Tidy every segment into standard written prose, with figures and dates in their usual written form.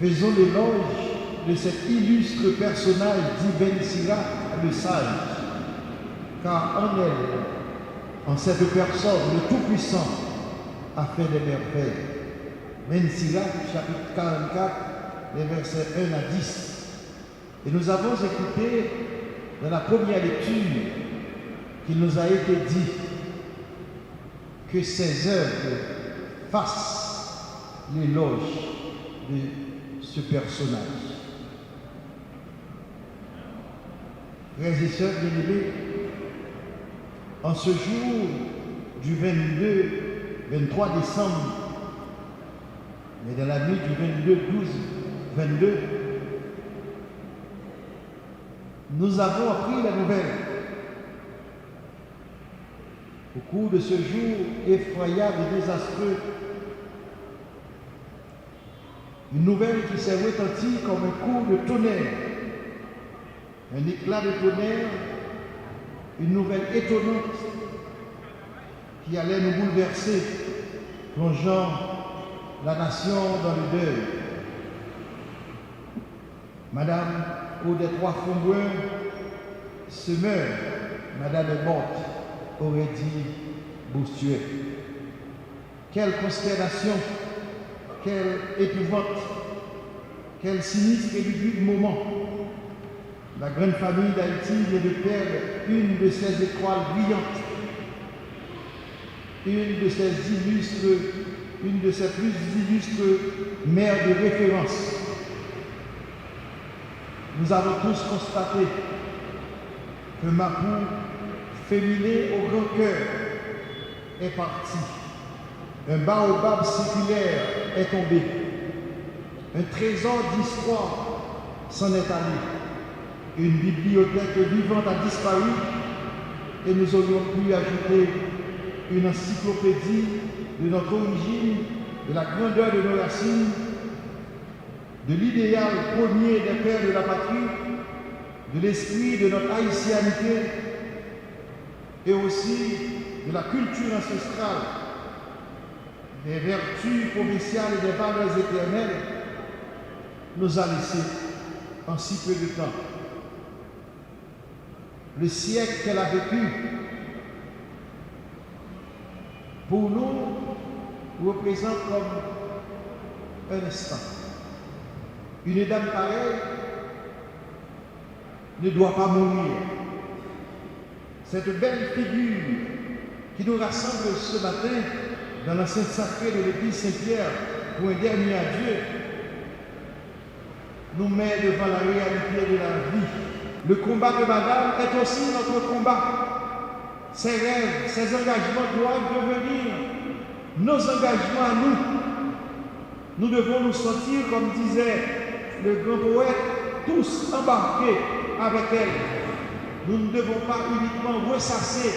Faisons l'éloge de cet illustre personnage d'Ibn Sira le sage, car en elle, en cette personne, le Tout-Puissant a fait des merveilles. Ibn Sira, chapitre 44, les versets 1 à 10. Et nous avons écouté dans la première lecture qu'il nous a été dit que ces œuvres fassent l'éloge de ce personnage. Frères et sœurs bien-aimés, en ce jour du 23 décembre, mais dans la nuit du 22, nous avons appris la nouvelle. Au cours de ce jour effroyable et désastreux, une nouvelle qui s'est retentie comme un coup de tonnerre, un éclat de tonnerre, une nouvelle étonnante qui allait nous bouleverser, plongeant la nation dans le deuil. Madame Odette Roy-Fonboin se meurt, Madame est morte, aurait dit Bossuet. Quelle consternation, quelle épouvante, quel sinistre et lugubre moment. La grande famille d'Haïti vient de perdre une de ses étoiles brillantes, une de ses plus illustres mères de référence. Nous avons tous constaté que Mapou, féminé au grand cœur, est parti. Un baobab séculaire est tombé. Un trésor d'histoire s'en est allé. Une bibliothèque vivante a disparu et nous aurions pu ajouter une encyclopédie de notre origine, de la grandeur de nos racines, de l'idéal premier des pères de la patrie, de l'esprit de notre haïtianité et aussi de la culture ancestrale, des vertus provinciales et des valeurs éternelles, nous a laissé en si peu de temps. Le siècle qu'elle a vécu, pour nous, représente comme un instant. Une dame pareille ne doit pas mourir. Cette belle figure qui nous rassemble ce matin dans l'enceinte sacrée de l'église Saint-Pierre pour un dernier adieu, nous met devant la réalité de la vie. Le combat de Madame est aussi notre combat. Ses rêves, ses engagements doivent devenir nos engagements à nous. Nous devons nous sentir, comme disait le grand poète, tous embarqués avec elle. Nous ne devons pas uniquement ressasser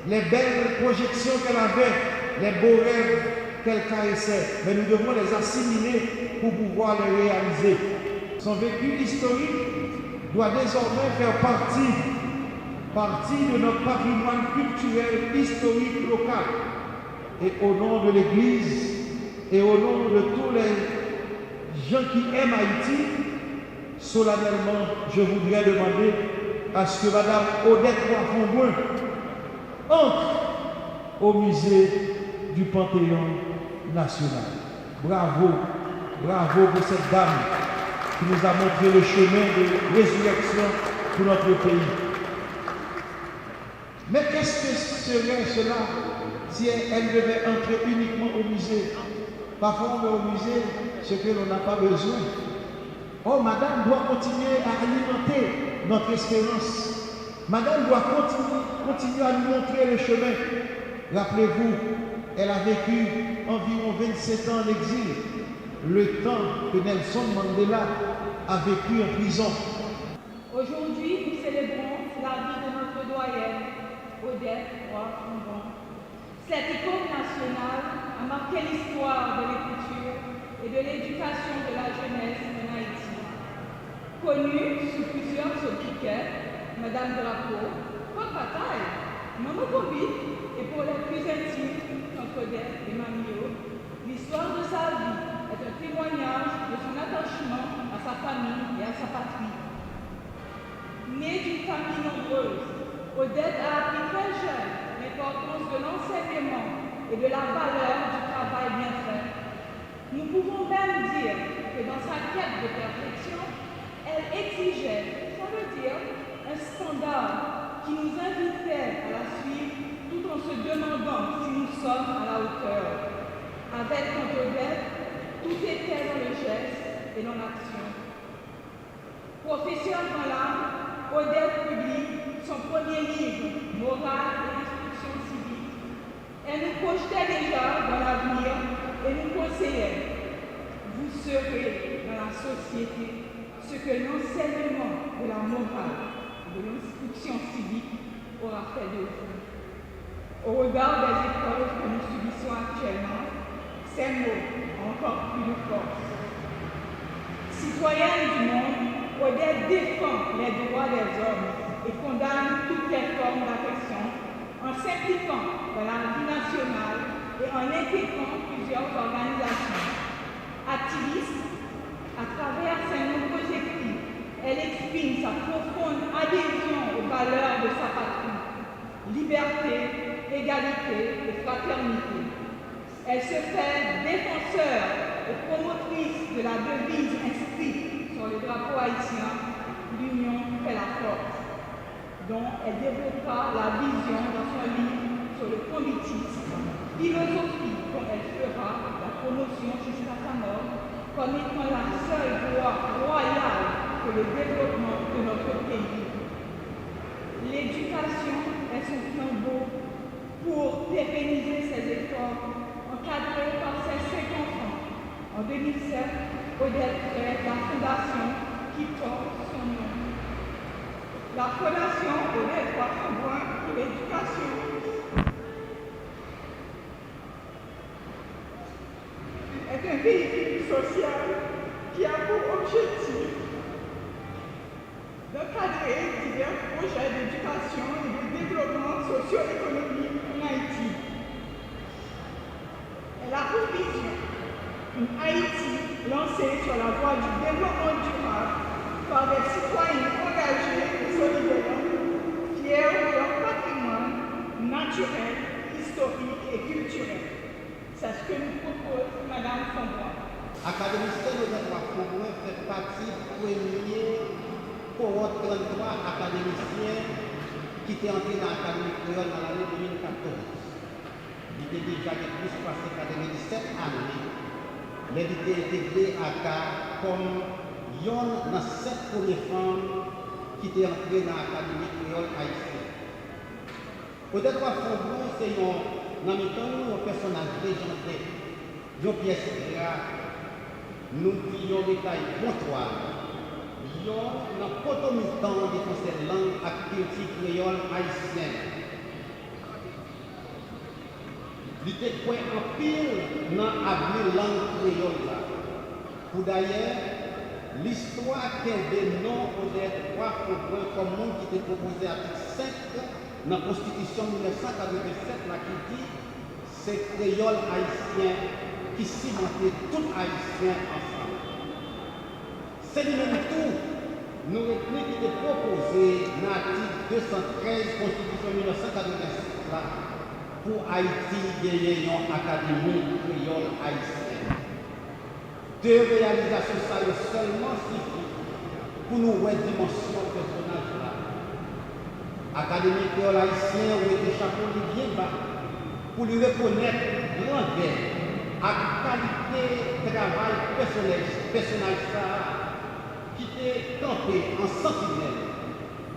les belles projections qu'elle avait, les beaux rêves qu'elle caressait, mais nous devons les assimiler pour pouvoir les réaliser. Son vécu historique doit désormais faire partie de notre patrimoine culturel historique local. Et au nom de l'Église et au nom de tous les gens qui aiment Haïti, solennellement, je voudrais demander à ce que Madame Odette Roy-Fonboin entre au musée du Panthéon national. Bravo, bravo pour cette dame qui nous a montré le chemin de résurrection pour notre pays. Mais qu'est-ce que serait cela si elle devait entrer uniquement au musée? Parfois on met au musée ce que l'on n'a pas besoin. Oh, Madame doit continuer à alimenter notre espérance. Madame doit continuer à nous montrer le chemin. Rappelez-vous, elle a vécu environ 27 ans en exil, le temps que Nelson Mandela a vécu en prison. Aujourd'hui, nous célébrons la vie de notre doyenne, Odette Roy-Fonboin. Cette icône nationale a marqué l'histoire de l'écriture et de l'éducation de la jeunesse en Haïti. Connue sous plusieurs sobriquets, Madame Drapeau, Côte Bataille, Maman Covid, et pour les plus intimes, Odette et Mamio, l'histoire de sa vie est un témoignage de son attachement familles nombreuses, Odette a appris très jeune l'importance de l'enseignement et de la valeur du travail bien fait. Nous pouvons même dire que dans sa quête de perfection, elle exigeait, ça veut dire, un standard qui nous invitait à la suivre tout en se demandant si nous sommes à la hauteur. Avec Odette, tout était dans le geste et dans l'action. Professeure dans l'âme, Odette publie son premier livre, Morale et instruction civique. Elle nous projetait déjà dans l'avenir et nous conseillait. Vous serez dans la société ce que l'enseignement de la morale et de l'instruction civique aura fait de vous. Au regard des épreuves que nous subissons actuellement, ces mots ont encore plus de force. Citoyenne du monde, Odette défend les droits des hommes et condamne toutes les formes d'agression en s'impliquant dans la vie nationale et en intégrant plusieurs organisations. Activiste, à travers ses nombreux écrits, elle exprime sa profonde adhésion aux valeurs de sa patrie, liberté, égalité et fraternité. Elle se fait défenseur et promotrice de la devise inscrite sur le drapeau haïtien, l'union fait la force, dont elle développera la vision dans son livre sur le conductisme, philosophie dont elle fera la promotion jusqu'à sa mort, comme étant la seule voie royale pour le développement de notre pays. L'éducation est son flambeau pour pérenniser ses efforts, encadrés par ses 5 enfants. En 2007, Odette crée la fondation qui porte son nom. La fondation Odette Wafouboin pour l'éducation est un véhicule social qui a pour objectif d'encadrer divers projets d'éducation et de développement socio-économique en Haïti. Elle a pour vision une Haïti lancée sur la voie du développement durable par des citoyens engagés et solidaires, fiers de leur patrimoine naturel, historique et culturel. C'est ce que nous propose Mme Fonbois. Académicienne Odette Wafouboin fait partie du premier cohorte 33 académiciens qui étaient entrés dans l'Académie créole dans l'année 2014. Il était déjà plus passé 97 années, mais il était intégré à CA comme une dans 7 premières femmes qui étaient entrées dans l'Académie créole haïtienne. Odette Wafouboin, c'est un personnage légendaire, une pièce rare. Nous disons détail comptoir. Nous n'avons pas de temps de cette langue à culture créole haïtienne. Il était quoi en pile dans l'avenir langue créole. Pour d'ailleurs, l'histoire qu'elle dénomme Odette Wafouboin comme monde qui était proposé à l'article 5 dans la Constitution 1987 là, qui dit c'est créole haïtien qui cimentait tout haïtien ensemble. C'est lui-même tout, nous retenons qui était proposé dans l'article 213 Constitution 1986 là, pour Haïti gagner une académie créole haïtienne. Deux réalisations ça seulement suffit pour nous voir dimension de personnage là. Académie créole haïtienne où était chapeau bien bas pour lui reconnaître grandeur à qualité de travail personnage qui était campé en sentinelle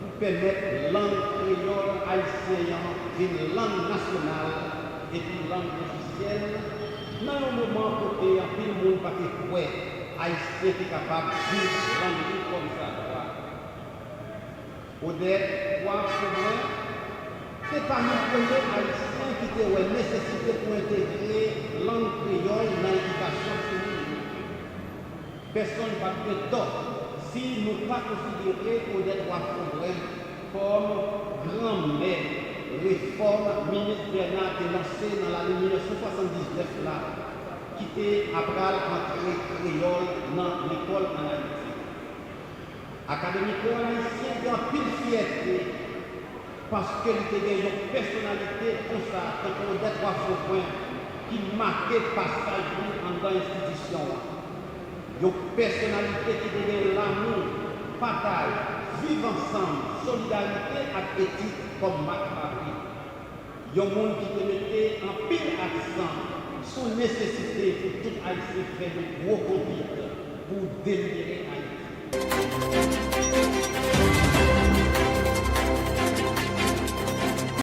pour permettre langue créole haïtienne d'une langue nationale et d'une langue officielle dans un moment où il y a tout le monde qui est haïtien est capable de vivre langue comme ça. Odette Wafouboin, c'est pas nous premiers haïtiens qui ont une nécessité pour intégrer langue créole dans l'éducation féminine. Personne ne va être tort si nous ne pas considérer Odette Wafouboin comme grand-mère réforme ministérielle qui est lancée dans l'année 1979 là, qui était après l'entrée créole dans l'école en Haïti. Académie haïtien a pile fierté parce qu'elle était une personnalité comme ça, quand on a 3 points qui marquait le passage dans l'institution. Une personnalité qui devait l'amour, partage, vivre ensemble, solidarité et éthique comme Marc Paris. Il y a un monde qui te mettait en pile accent sur la nécessité pour tout Haïtien faire de gros conduites pour délibérer Haïti.